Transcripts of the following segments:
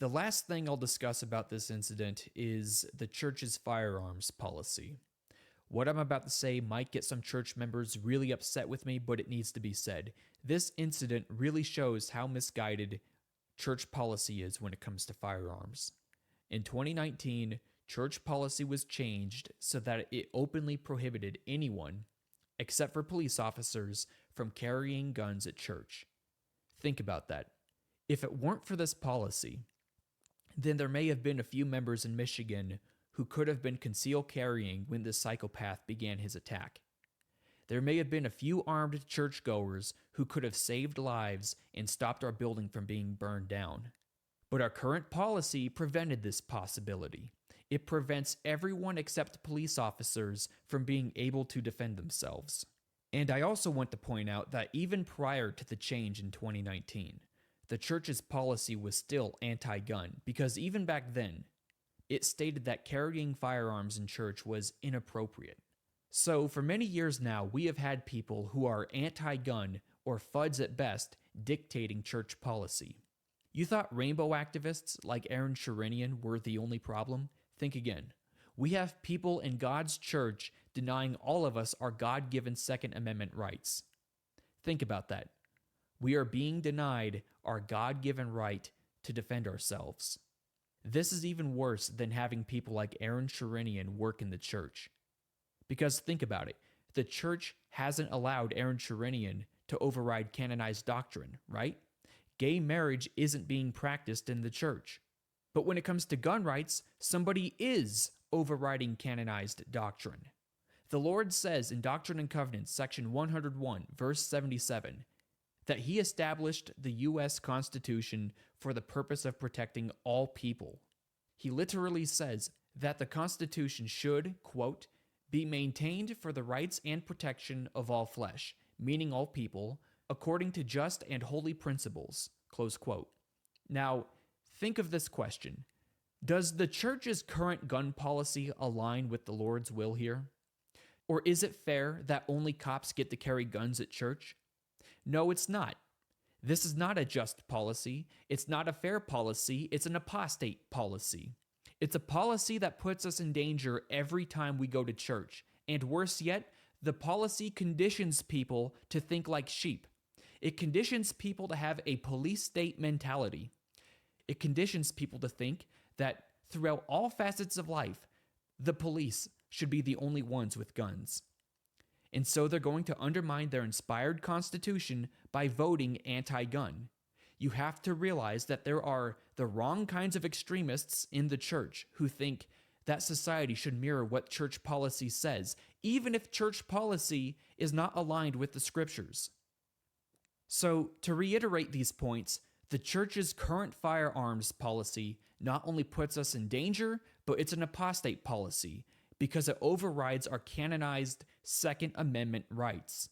The last thing I'll discuss about this incident is the church's firearms policy. What I'm about to say might get some church members really upset with me, but it needs to be said. This incident really shows how misguided church policy is when it comes to firearms. In 2019, church policy was changed so that it openly prohibited anyone, except for police officers, from carrying guns at church. Think about that. If it weren't for this policy, then there may have been a few members in Michigan who could have been concealed carrying when this psychopath began his attack. There may have been a few armed churchgoers who could have saved lives and stopped our building from being burned down. But our current policy prevented this possibility. It prevents everyone except police officers from being able to defend themselves. And I also want to point out that even prior to the change in 2019, the church's policy was still anti-gun, because even back then, it stated that carrying firearms in church was inappropriate. So for many years now, we have had people who are anti-gun, or FUDs at best, dictating church policy. You thought rainbow activists like Aaron Sherinian were the only problem? Think again. We have people in God's church denying all of us our God-given Second Amendment rights. Think about that. We are being denied our God-given right to defend ourselves. This is even worse than having people like Aaron Sherinian work in the church. Because think about it, the church hasn't allowed Aaron Sherinian to override canonized doctrine, right? Gay marriage isn't being practiced in the church. But when it comes to gun rights, somebody is overriding canonized doctrine. The Lord says in Doctrine and Covenants, section 101, verse 77, that He established the U.S. Constitution for the purpose of protecting all people. He literally says that the Constitution should, quote, be maintained for the rights and protection of all flesh, meaning all people, according to just and holy principles, close quote. Now, think of this question. Does the church's current gun policy align with the Lord's will here? Or is it fair that only cops get to carry guns at church? No, it's not. This is not a just policy. It's not a fair policy. It's an apostate policy. It's a policy that puts us in danger every time we go to church. And worse yet, the policy conditions people to think like sheep. It conditions people to have a police state mentality. It conditions people to think that throughout all facets of life, the police should be the only ones with guns. And so they're going to undermine their inspired constitution by voting anti-gun. You have to realize that there are the wrong kinds of extremists in the church who think that society should mirror what church policy says, even if church policy is not aligned with the scriptures. So, to reiterate these points, the church's current firearms policy not only puts us in danger, but it's an apostate policy because it overrides our canonized Second Amendment rights.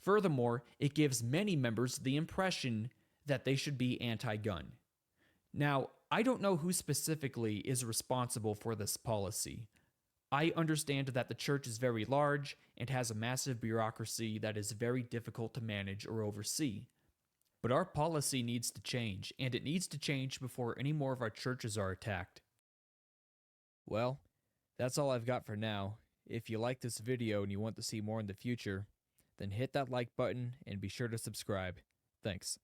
Furthermore, it gives many members the impression that they should be anti-gun. Now, I don't know who specifically is responsible for this policy. I understand that the church is very large and has a massive bureaucracy that is very difficult to manage or oversee. But our policy needs to change, and it needs to change before any more of our churches are attacked. Well, that's all I've got for now. If you like this video and you want to see more in the future, then hit that like button and be sure to subscribe. Thanks.